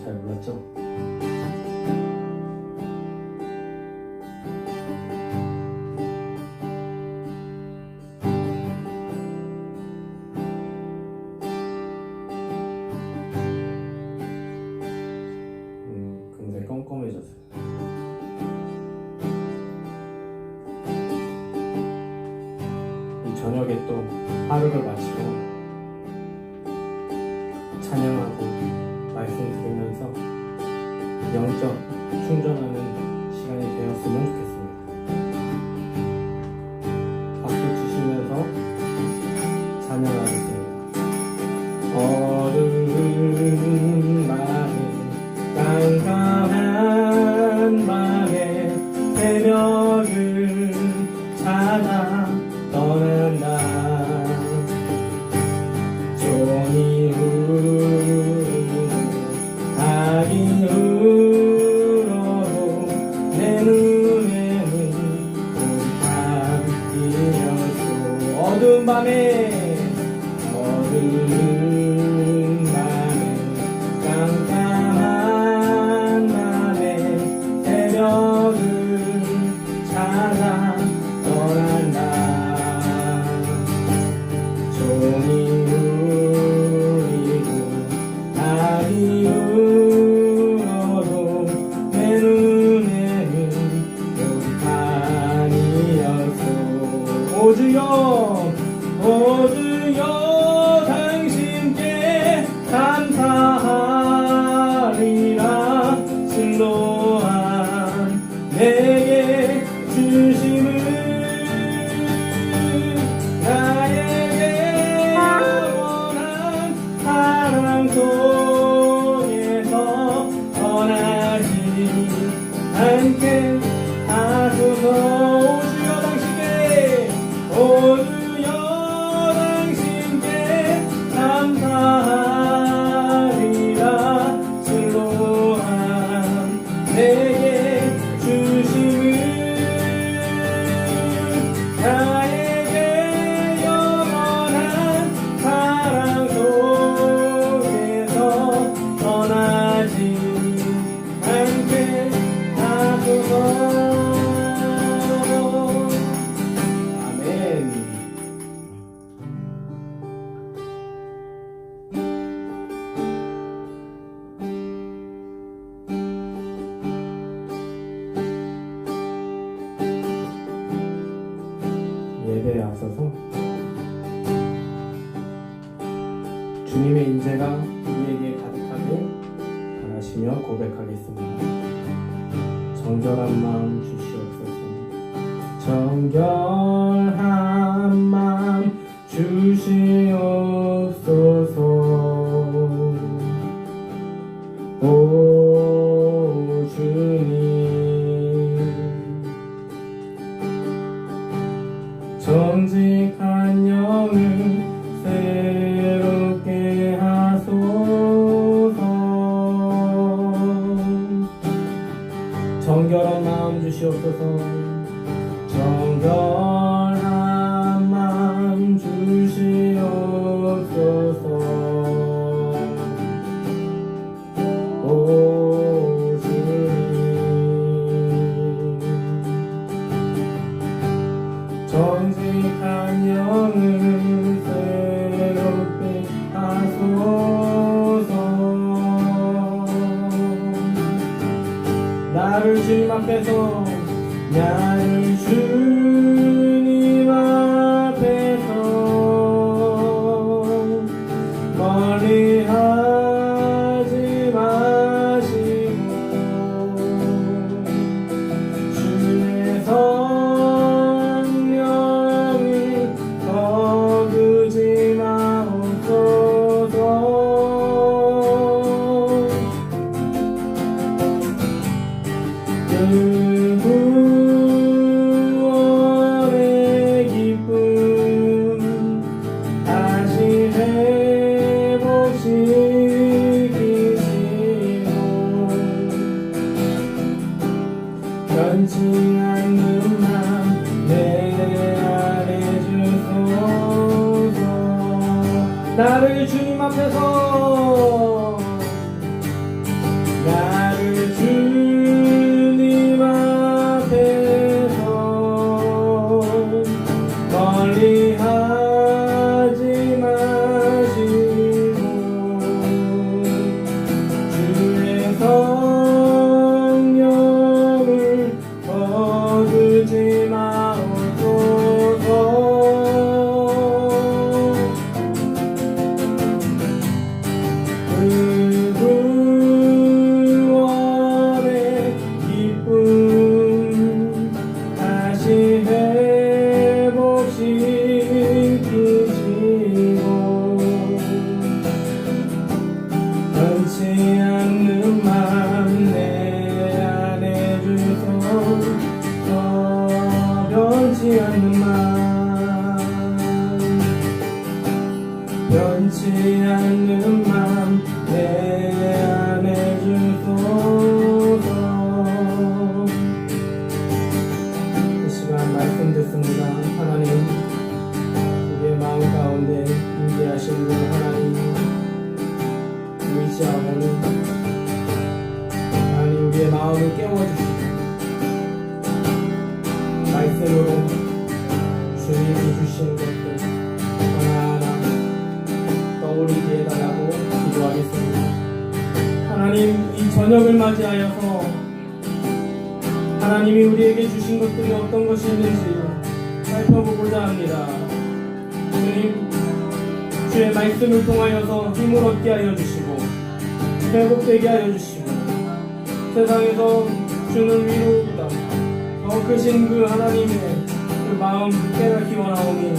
잘 몰랐죠? 굉장히 껌껌해졌어요. 이 저녁에 또 하루를 마치고 찬양하고 말씀 들으면서 영적 충전하는 시간이 되었으면 좋겠습니다. 박수 치시면서 찬양하겠습니다. 어두운 밤에 깜깜한 밤에 새벽을 찾아 떠난다. 종이 울고 달이 울어도 내 눈에는 불빛이었소. 어두운 밤에 깜깜한 밤에 새벽을 찾아 떠난다. 종이 울리고 달이 울어도 내 눈에는 불판이었소. 오 주여, 오 주여, 당신께 감사하리라. 진노한 내게 주심을 나에게 영원한 사랑 속에서 떠나지 않게 하소서. 오 주여, 당신께 감사하리라. 진노한 내게 주심을 나에게 영원한 사랑 속에서 떠나지 않게 하소서. 예배에 앞서서 주님의 인재가 우리에게 가득하게 바라시며 고백하겠습니다. 정결한 마음 주시옵소서. 정결한 마음 주시옵소서. 오 주님, 정직한 영을 새롭게 하소서. 정결한 마음 주시옵소서. 정결한 마음 주시옵소서. 오 주님, 정직한 영을 새롭게 하소서. 나를 주님 앞에서, 나를 주님 앞에서 멀리하지 마시고 주의 성령을 거두지 마옵소서. 구원의 기쁨 다시 회복시키시고 변치 않는 맘 내게 안에 주소서. 나를 주님 앞에서 마음을 깨워주시고 말씀으로 주님이 주신 것들 하나하나 떠올리게 해달라고 기도하겠습니다. 하나님, 이 저녁을 맞이하여서 하나님이 우리에게 주신 것들이 어떤 것이 있는지 살펴보고자 합니다. 주님, 주의 말씀을 통하여서 힘을 얻게 하여 주시고 회복되게 하여 주시고 세상에서 주는 위로보다 더 크신 그 하나님의 그 마음 깨닫기 원하오니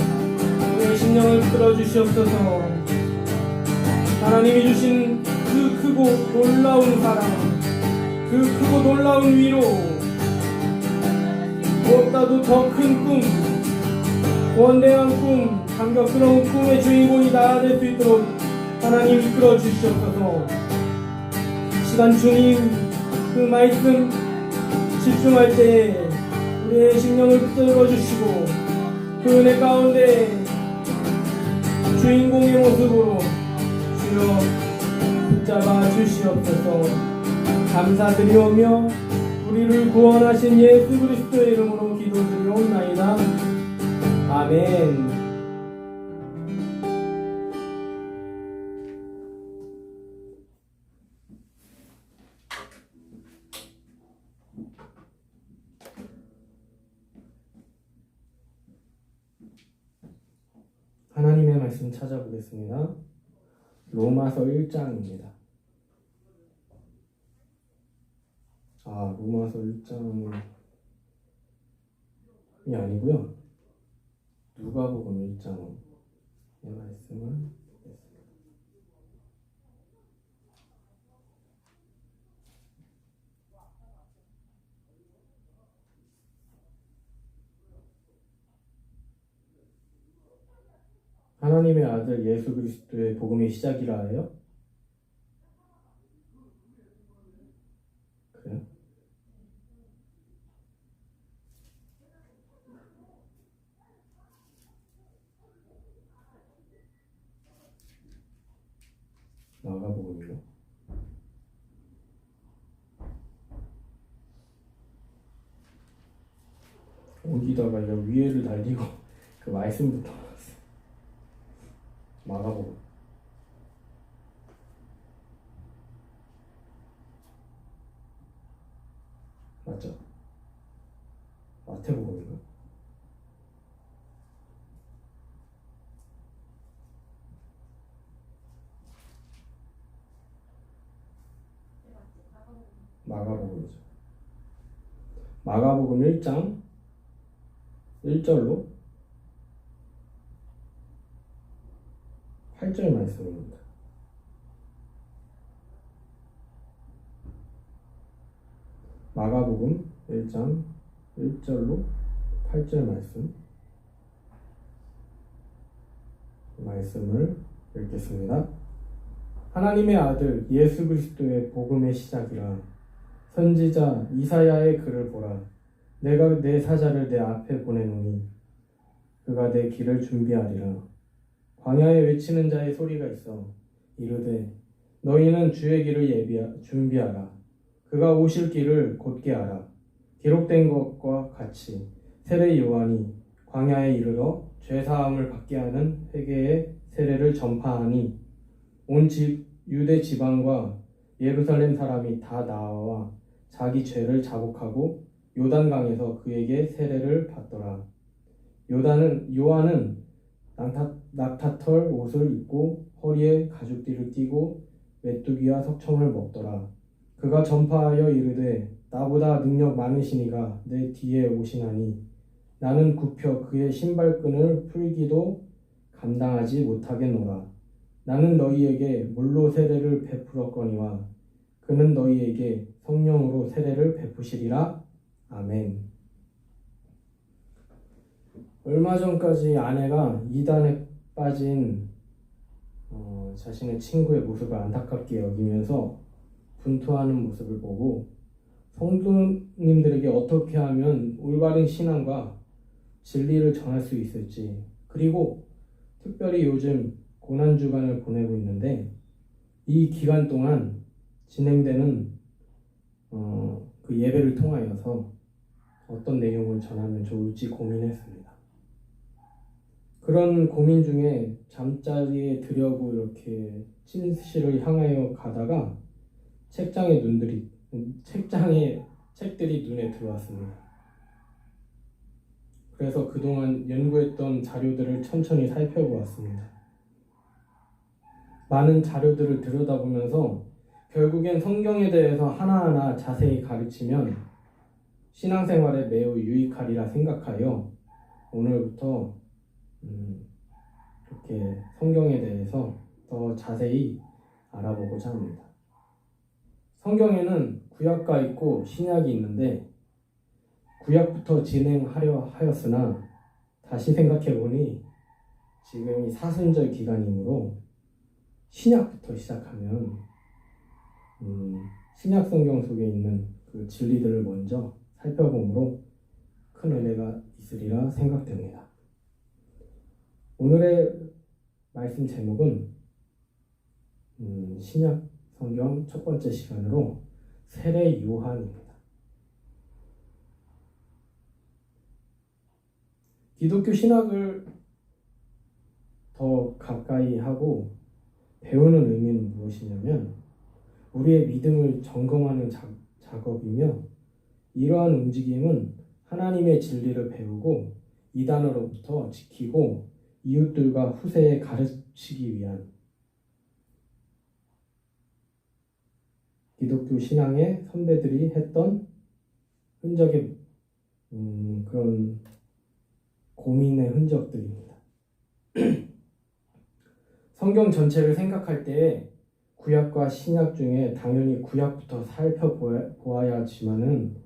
우리의 심령을 끌어주시옵소서. 하나님이 주신 그 크고 놀라운 사랑, 그 크고 놀라운 위로, 무엇보다도 더 큰 꿈, 원대한 꿈, 감격스러운 꿈의 주인공이 나 될 수 있도록 하나님 이끌어 주시옵소서. 시간 주님 그 말씀 집중할 때 우리의 심령을 붙들어 주시고 그 은혜 가운데 주인공의 모습으로 주여 붙잡아 주시옵소서. 감사드리오며 우리를 구원하신 예수 그리스도의 이름으로 기도드리옵나이다. 아멘. 하나님의 말씀 찾아보겠습니다. 로마서 1장입니다. 로마서 1장이 아니고요. 누가복음 1장의 말씀을 보겠습니다. 하나님의 아들 예수 그리스도의 복음의 시작이라 해요? 그래요? 마가복음이요? 어디다가 이거 위에를 달리고 그 말씀부터 나왔어요. 마가복음. 맞죠? 마태복음인가? 마가복음이죠. 마가복음 1장 1절로 8절 말씀입니다. 마가복음 1장 1절로 8절 말씀을 읽겠습니다. 하나님의 아들 예수 그리스도의 복음의 시작이라. 선지자 이사야의 글을 보라. 내가 내 사자를 내 앞에 보내노니 그가 내 길을 준비하리라. 광야에 외치는 자의 소리가 있어 이르되 너희는 주의 길을 준비하라. 그가 오실 길을 곧게 하라. 기록된 것과 같이 세례 요한이 광야에 이르러 죄사함을 받게 하는 회개의 세례를 전파하니 온 유대 지방과 예루살렘 사람이 다 나와 자기 죄를 자복하고 요단강에서 그에게 세례를 받더라. 요한은 낙타털 옷을 입고 허리에 가죽띠를 띠고 메뚜기와 석청을 먹더라. 그가 전파하여 이르되 나보다 능력 많으시니가 내 뒤에 오시나니 나는 굽혀 그의 신발끈을 풀기도 감당하지 못하겠노라. 나는 너희에게 물로 세례를 베풀었거니와 그는 너희에게 성령으로 세례를 베푸시리라. 아멘. 얼마 전까지 아내가 이단에 빠진 자신의 친구의 모습을 안타깝게 여기면서 분투하는 모습을 보고 성도님들에게 어떻게 하면 올바른 신앙과 진리를 전할 수 있을지, 그리고 특별히 요즘 고난주간을 보내고 있는데 이 기간 동안 진행되는 그 예배를 통하여서 어떤 내용을 전하면 좋을지 고민했습니다. 그런 고민 중에 잠자리에 들려고 이렇게 침실을 향하여 가다가 책장에 책들이 눈에 들어왔습니다. 그래서 그동안 연구했던 자료들을 천천히 살펴보았습니다. 많은 자료들을 들여다보면서 결국엔 성경에 대해서 하나하나 자세히 가르치면 신앙생활에 매우 유익하리라 생각하여 오늘부터 이렇게 성경에 대해서 더 자세히 알아보고자 합니다. 성경에는 구약과 있고 신약이 있는데 구약부터 진행하려 하였으나 다시 생각해보니 지금이 사순절 기간이므로 신약부터 시작하면 신약 성경 속에 있는 그 진리들을 먼저 살펴보므로 큰 은혜가 있으리라 생각됩니다. 오늘의 말씀 제목은 신약 성경 첫 번째 시간으로 세례 요한입니다. 기독교 신학을 더 가까이 하고 배우는 의미는 무엇이냐면 우리의 믿음을 점검하는 작업이며 이러한 움직임은 하나님의 진리를 배우고 이단으로부터 지키고 이웃들과 후세에 가르치기 위한 기독교 신앙의 선배들이 했던 흔적의 그런 고민의 흔적들입니다. 성경 전체를 생각할 때에 구약과 신약 중에 당연히 구약부터 살펴보아야 하지만은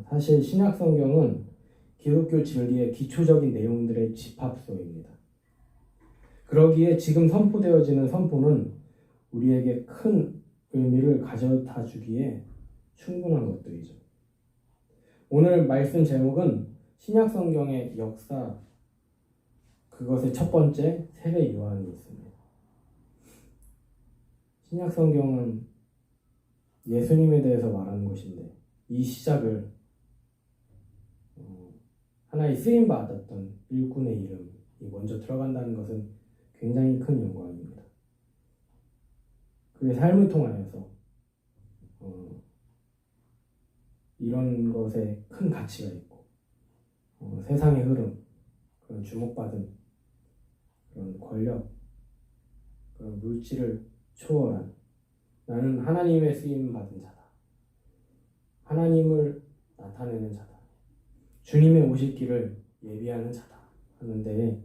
사실 신약 성경은 기독교 진리의 기초적인 내용들의 집합소입니다. 그러기에 지금 선포되어지는 선포는 우리에게 큰 의미를 가져다 주기에 충분한 것들이죠. 오늘 말씀 제목은 신약 성경의 역사, 그것의 첫 번째 세례 요한이 있습니다. 신약 성경은 예수님에 대해서 말하는 것인데 이 시작을 하나의 쓰임 받았던 일꾼의 이름이 먼저 들어간다는 것은 굉장히 큰 영광입니다. 그의 삶을 통하여서 이런 것에 큰 가치가 있고 세상의 흐름, 그런 주목받은 그런 권력, 그런 물질을 초월한 나는 하나님의 쓰임 받은 자다. 하나님을 나타내는 자다. 주님의 오실 길을 예비하는 자다 하는 데에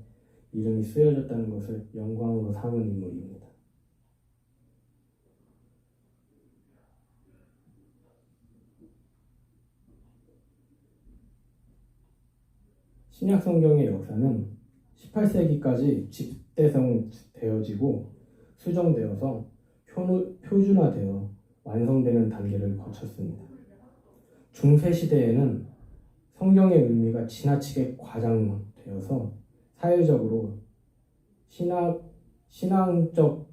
이름이 쓰여졌다는 것을 영광으로 삼은 인물입니다. 신약 성경의 역사는 18세기까지 집대성되어지고 수정되어서 표준화되어 완성되는 단계를 거쳤습니다. 중세시대에는 성경의 의미가 지나치게 과장되어서 사회적으로 신앙적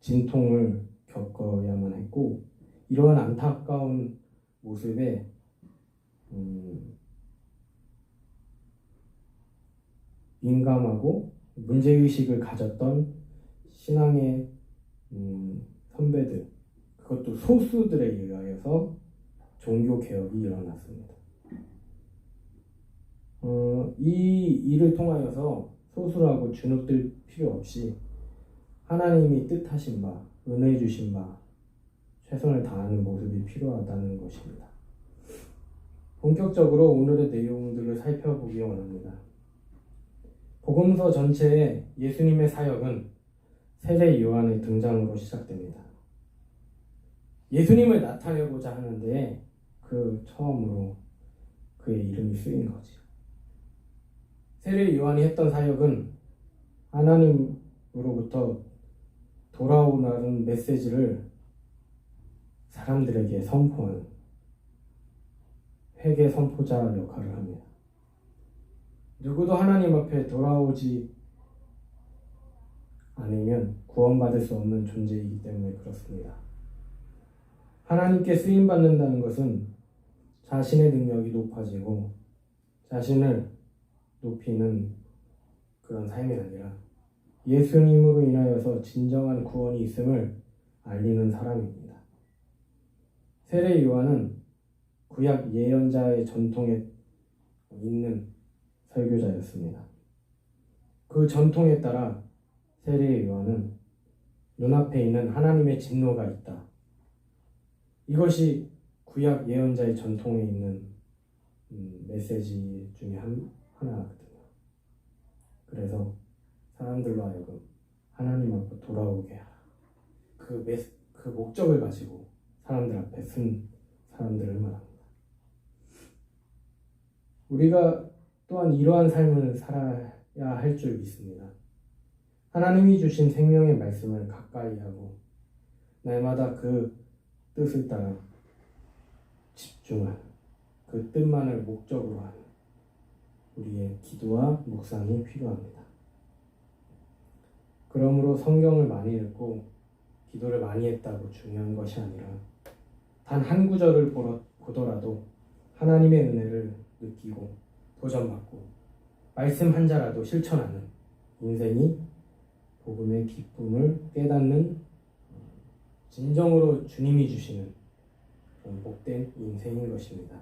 진통을 겪어야만 했고 이러한 안타까운 모습에 민감하고 문제의식을 가졌던 신앙의 선배들, 그것도 소수들에 의하여서 종교개혁이 일어났습니다. 이 일을 통하여서 소수라고 주눅들 필요 없이 하나님이 뜻하신 바, 은혜 주신 바 최선을 다하는 모습이 필요하다는 것입니다. 본격적으로 오늘의 내용들을 살펴보기 원합니다. 복음서 전체에 예수님의 사역은 세례 요한의 등장으로 시작됩니다. 예수님을 나타내고자 하는데 그 처음으로 그의 이름이 쓰인 거지요. 세례 요한이 했던 사역은 하나님으로부터 돌아오라는 메시지를 사람들에게 선포하는 회개 선포자 역할을 합니다. 누구도 하나님 앞에 돌아오지 않으면 구원받을 수 없는 존재이기 때문에 그렇습니다. 하나님께 쓰임받는다는 것은 자신의 능력이 높아지고 자신을 높이는 그런 삶이 아니라 예수님으로 인하여서 진정한 구원이 있음을 알리는 사람입니다. 세례 요한은 구약 예언자의 전통에 있는 설교자였습니다. 그 전통에 따라 세례 요한은 눈앞에 있는 하나님의 진노가 있다. 이것이 구약 예언자의 전통에 있는 메시지 중에 하나거든요. 그래서 사람들로 하여금 하나님 앞으로 돌아오게 하라. 그 목적을 가지고 사람들 앞에 쓴 사람들을 말합니다. 우리가 또한 이러한 삶을 살아야 할 줄 믿습니다. 하나님이 주신 생명의 말씀을 가까이 하고 날마다 그 뜻을 따라 집중하는, 그 뜻만을 목적으로 하는 우리의 기도와 묵상이 필요합니다. 그러므로 성경을 많이 읽고 기도를 많이 했다고 중요한 것이 아니라 단 한 구절을 보더라도 하나님의 은혜를 느끼고 도전받고 말씀 한 자라도 실천하는 인생이 복음의 기쁨을 깨닫는 진정으로 주님이 주시는 그런 복된 인생인 것입니다.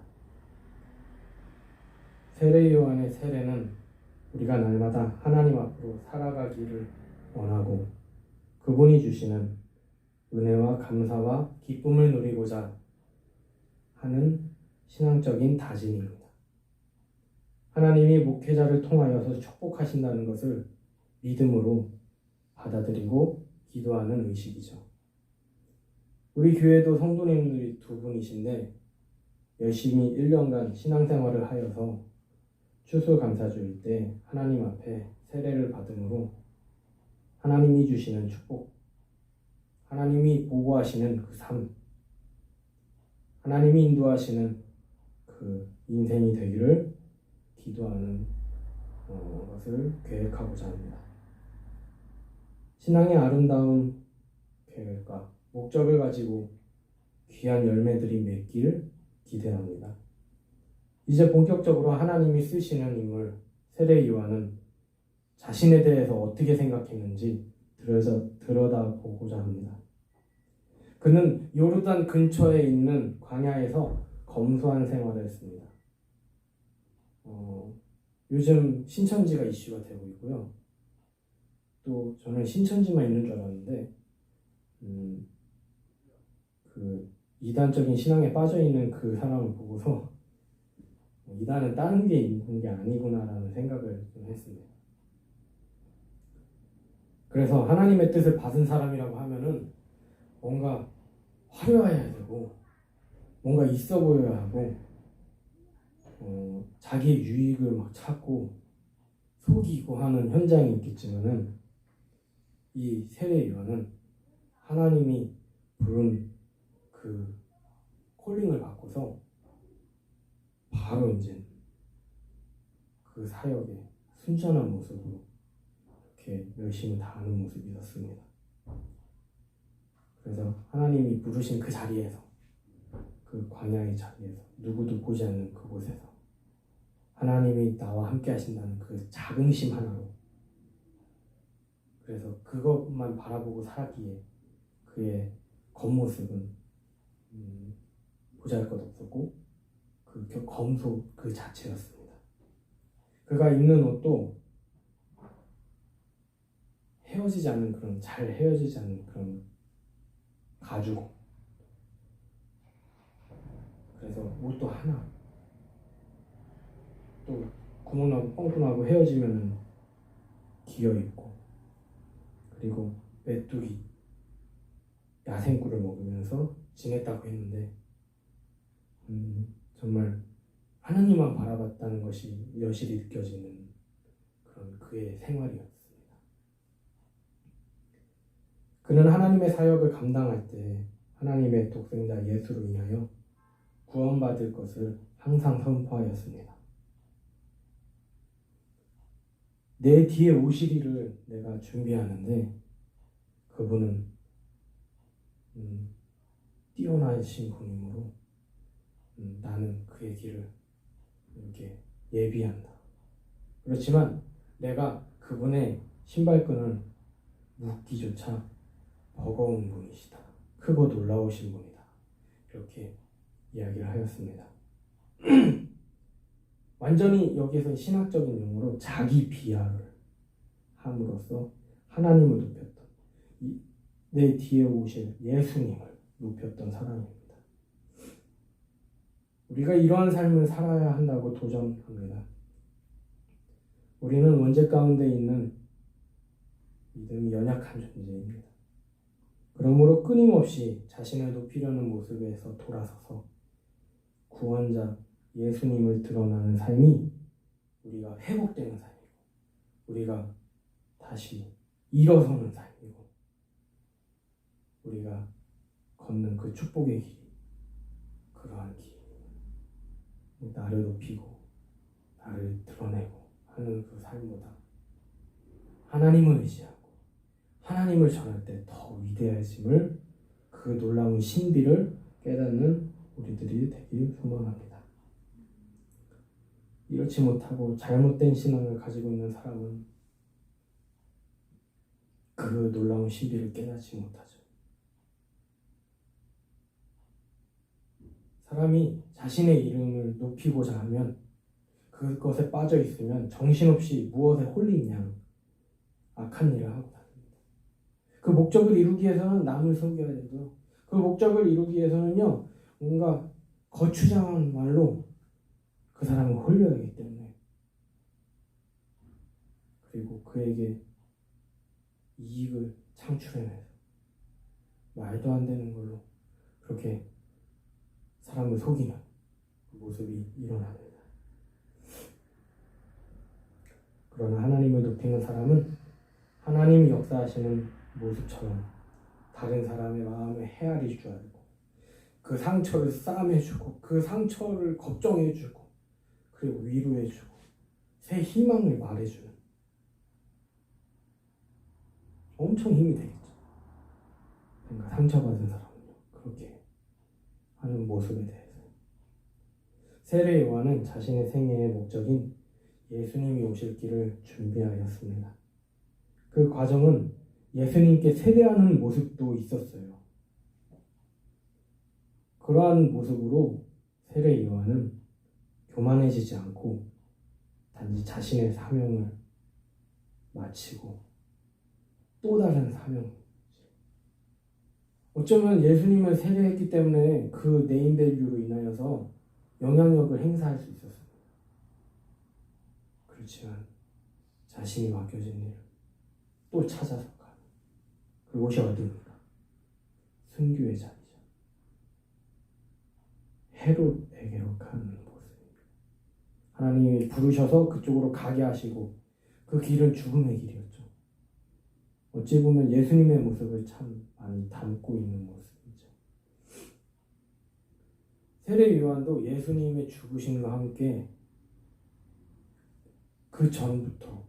세례 요한의 세례는 우리가 날마다 하나님 앞으로 살아가기를 원하고 그분이 주시는 은혜와 감사와 기쁨을 누리고자 하는 신앙적인 다짐입니다. 하나님이 목회자를 통하여서 축복하신다는 것을 믿음으로 받아들이고 기도하는 의식이죠. 우리 교회도 성도님들이 두 분이신데 열심히 1년간 신앙생활을 하여서 추수감사주일 때 하나님 앞에 세례를 받음으로 하나님이 주시는 축복, 하나님이 보호하시는 그 삶, 하나님이 인도하시는 그 인생이 되기를 기도하는 것을 계획하고자 합니다. 신앙의 아름다운 계획과 목적을 가지고 귀한 열매들이 맺길 기대합니다. 이제 본격적으로 하나님이 쓰시는 인물 세례 요한은 자신에 대해서 어떻게 생각했는지 들여다보고자 합니다. 그는 요르단 근처에 있는 광야에서 검소한 생활을 했습니다. 요즘 신천지가 이슈가 되고 있고요. 또 저는 신천지만 있는 줄 알았는데 그 이단적인 신앙에 빠져있는 그 사람을 보고서 이단은 다른 게 있는 게 아니구나라는 생각을 좀 했습니다. 그래서 하나님의 뜻을 받은 사람이라고 하면은 뭔가 화려해야 되고 뭔가 있어 보여야 하고 자기의 유익을 막 찾고 속이고 하는 현장이 있겠지만은 이 세례 요한은 하나님이 부른 그 콜링을 받고서 바로 이제 그 사역에 순전한 모습으로 이렇게 열심히 다하는 모습이었습니다. 그래서 하나님이 부르신 그 자리에서, 그 광야의 자리에서, 누구도 보지 않는 그곳에서 하나님이 나와 함께 하신다는 그 자긍심 하나로, 그래서 그것만 바라보고 살았기에 그의 겉모습은 보잘것없었고 그 검소 그 자체였습니다. 그가 입는 옷도 헤어지지 않는 그런, 잘 헤어지지 않는 그런 가죽, 그래서 옷도 하나 또 구멍나고 뻥tú나고 헤어지면 기어있고, 그리고 메뚜기 야생꿀을 먹으면서 지냈다고 했는데 정말 하나님만 바라봤다는 것이 여실히 느껴지는 그런 그의 생활이었습니다. 그는 하나님의 사역을 감당할 때 하나님의 독생자 예수로 인하여 구원받을 것을 항상 선포하였습니다. 내 뒤에 오시리를 내가 준비하는데 그분은 뛰어나신 분이므로 나는 그의 길을 이렇게 예비한다. 그렇지만 내가 그분의 신발끈을 묶기조차 버거운 분이시다. 크고 놀라우신 분이다. 이렇게 이야기를 하였습니다. 완전히 여기서 신학적인 용어로 자기 비하를 함으로써 하나님을 높였던, 내 뒤에 오실 예수님을 높였던 사람입니다. 우리가 이러한 삶을 살아야 한다고 도전합니다. 우리는 원죄 가운데 있는 믿음이 연약한 존재입니다. 그러므로 끊임없이 자신을 높이려는 모습에서 돌아서서 구원자 예수님을 드러나는 삶이 우리가 회복되는 삶이고, 우리가 다시 일어서는 삶이고, 우리가 걷는 그 축복의 길이 그러한 길이 나를 높이고 나를 드러내고 하는 그 삶보다 하나님을 의지하고 하나님을 전할 때 더 위대해짐을, 그 놀라운 신비를 깨닫는 우리들이 되길 소망합니다. 이렇지 못하고 잘못된 신앙을 가지고 있는 사람은 그 놀라운 신비를 깨닫지 못하죠. 사람이 자신의 이름을 높이고자 하면, 그것에 빠져 있으면 정신없이 무엇에 홀린 양 악한 일을 하고 다닙니다. 그 목적을 이루기 위해서는 남을 섬겨야 되고요. 그 목적을 이루기 위해서는요, 뭔가 거추장한 말로 그 사람을 홀려야 하기 때문에, 그리고 그에게 이익을 창출해내서 말도 안 되는 걸로 그렇게 사람을 속이는 모습이 일어납니다. 그러나 하나님을 높이는 사람은 하나님이 역사하시는 모습처럼 다른 사람의 마음에 헤아리 줄 알고, 그 상처를 싸매주고, 그 상처를 걱정해주고, 그리고 위로해주고, 새 희망을 말해주는, 엄청 힘이 되겠죠. 그러니까 상처받은 사람은요, 그렇게 하는 모습에 대해서 세례 요한은 자신의 생애의 목적인 예수님이 오실 길을 준비하였습니다. 그 과정은 예수님께 세례하는 모습도 있었어요. 그러한 모습으로 세례 요한은 교만해지지 않고 단지 자신의 사명을 마치고 또 다른 사명, 어쩌면 예수님을 세례했기 때문에 그 네임밸류로 인하여서 영향력을 행사할 수 있었습니다. 그렇지만 자신이 맡겨진 일을 또 찾아서 가는, 그것이 어디입니까? 순교의 자리죠. 헤롯에게로 가는 모습입니다. 하나님이 부르셔서 그쪽으로 가게 하시고, 그 길은 죽음의 길이었죠. 어찌 보면 예수님의 모습을 참 많이 담고 있는 모습이죠. 세례 요한도 예수님의 죽으심과 함께 그 전부터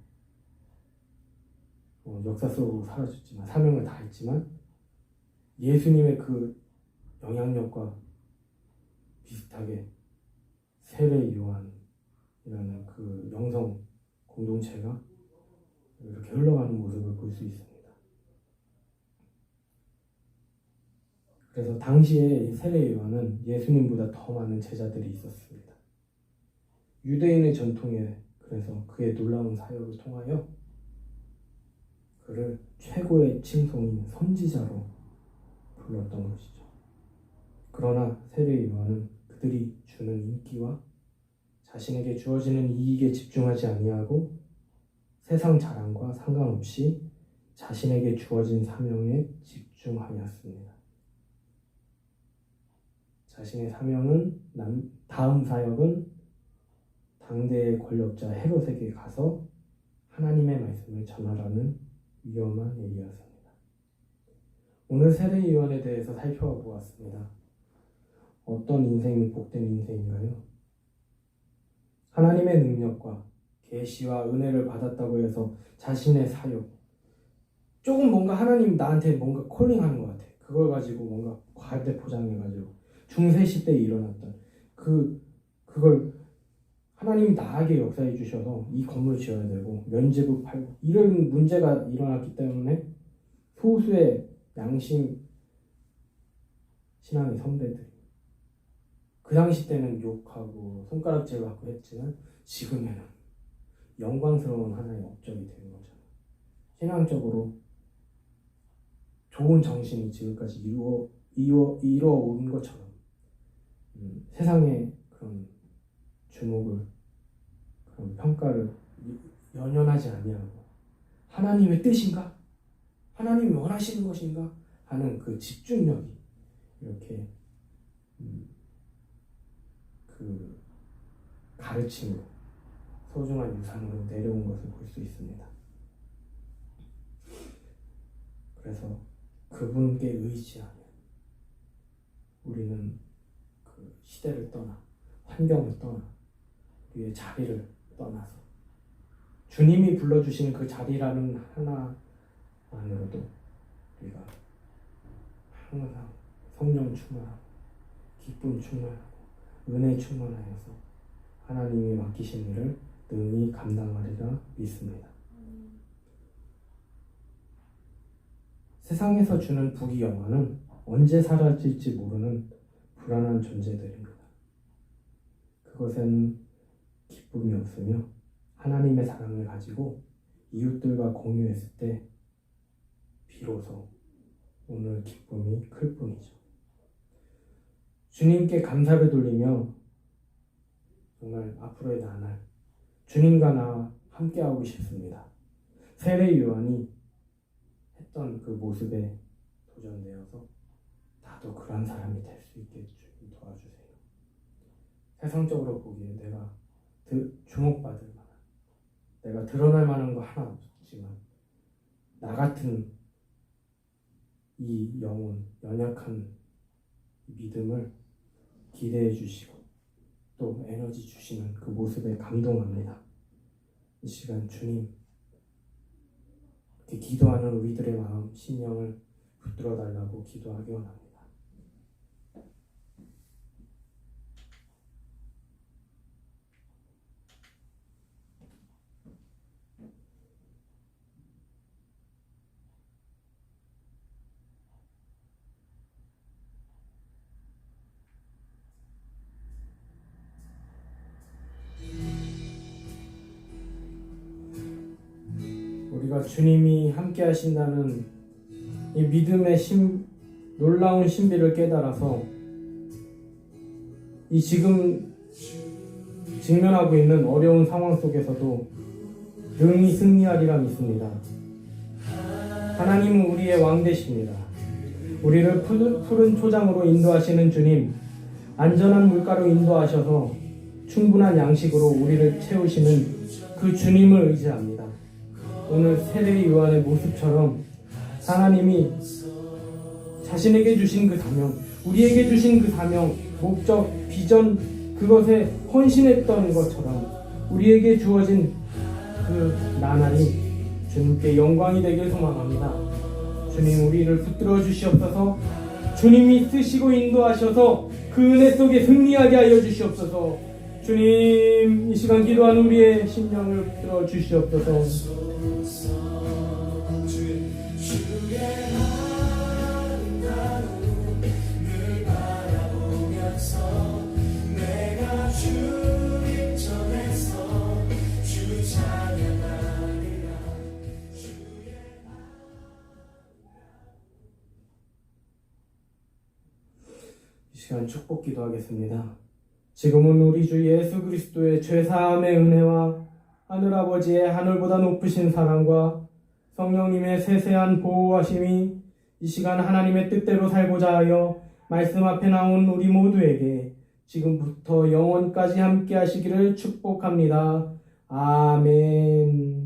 역사 속으로 사라졌지만, 사명을 다했지만, 예수님의 그 영향력과 비슷하게 세례 요한이라는 그 영성 공동체가 이렇게 흘러가는 모습을 볼 수 있습니다. 그래서 당시에 세례 요한은 예수님보다 더 많은 제자들이 있었습니다. 유대인의 전통에, 그래서 그의 놀라운 사역을 통하여 그를 최고의 칭송인 선지자로 불렀던 것이죠. 그러나 세례 요한은 그들이 주는 인기와 자신에게 주어지는 이익에 집중하지 아니하고 세상 자랑과 상관없이 자신에게 주어진 사명에 집중하였습니다. 자신의 사명은, 다음 사역은 당대의 권력자 헤롯에게 가서 하나님의 말씀을 전하라는 위험한 일이었습니다. 오늘 세례 요한에 대해서 살펴보았습니다. 어떤 인생이 복된 인생인가요? 하나님의 능력과 계시와 은혜를 받았다고 해서 자신의 사역, 조금 뭔가 하나님 나한테 뭔가 콜링하는 것 같아. 그걸 가지고 뭔가 과대 포장해가지고 중세 시대에 일어났던 그걸 하나님이 나에게 역사해 주셔서 이 건물 지어야 되고 면제부 팔고 이런 문제가 일어났기 때문에 소수의 양심 신앙의 선배들이 그 당시 때는 욕하고 손가락질 받고 했지만 지금에는 영광스러운 하나의 업적이 되는 거잖아요. 신앙적으로 좋은 정신이 지금까지 이루어온 것처럼 세상의 그런 주목을 그런 평가를 연연하지 아니하고 하나님의 뜻인가? 하나님이 원하시는 것인가? 하는 그 집중력이 이렇게 그 가르침으로 소중한 유산으로 내려온 것을 볼 수 있습니다. 그래서 그분께 의지하면 우리는 그 시대를 떠나 환경을 떠나 우리의 자리를 떠나서 주님이 불러주신 그 자리라는 하나만으로도 우리가 항상 성령 충만하고 기쁨 충만하고 은혜 충만하여서 하나님이 맡기신 일을 능히 감당하리라 믿습니다. 세상에서 주는 부귀 영화는 언제 사라질지 모르는 불안한 존재들입니다. 그것은 기쁨이 없으며 하나님의 사랑을 가지고 이웃들과 공유했을 때 비로소 오늘 기쁨이 클 뿐이죠. 주님께 감사를 돌리며 정말 앞으로의 나날 주님과 나 함께하고 싶습니다. 세례 요한이 했던 그 모습에 도전되어서 나도 그런 사람이 될 수 있게 좀 도와주세요. 세상적으로 보기에 내가 주목받을 만한, 내가 드러날 만한 거 하나 없지만 나 같은 이 영혼, 연약한 믿음을 기대해 주시고 또 에너지 주시는 그 모습에 감동합니다. 이 시간 주님 이렇게 기도하는 우리들의 마음, 심령을 붙들어 달라고 기도하기 원합니다. 우리가 주님이 함께 하신다는 이 믿음의 놀라운 신비를 깨달아서 이 지금 직면하고 있는 어려운 상황 속에서도 능히 승리하리라 믿습니다. 하나님은 우리의 왕 되십니다. 우리를 푸른 초장으로 인도하시는 주님, 안전한 물가로 인도하셔서 충분한 양식으로 우리를 채우시는 그 주님을 의지합니다. 오늘 세례 요한의 모습처럼 하나님이 자신에게 주신 그 사명, 우리에게 주신 그 사명, 목적, 비전, 그것에 헌신했던 것처럼 우리에게 주어진 그 나날이 주님께 영광이 되길 소망합니다. 주님, 우리를 붙들어 주시옵소서. 주님이 쓰시고 인도하셔서 그 은혜 속에 승리하게 하여 주시옵소서. 주님, 이 시간 기도하는 우리의 심령을 붙들어 주시옵소서. 이 시간 축복 기도하겠습니다. 지금은 우리 주 예수 그리스도의 죄사함의 은혜와 하늘아버지의 하늘보다 높으신 사랑과 성령님의 세세한 보호하심이 이 시간 하나님의 뜻대로 살고자 하여 말씀 앞에 나온 우리 모두에게 지금부터 영원까지 함께 하시기를 축복합니다. 아멘.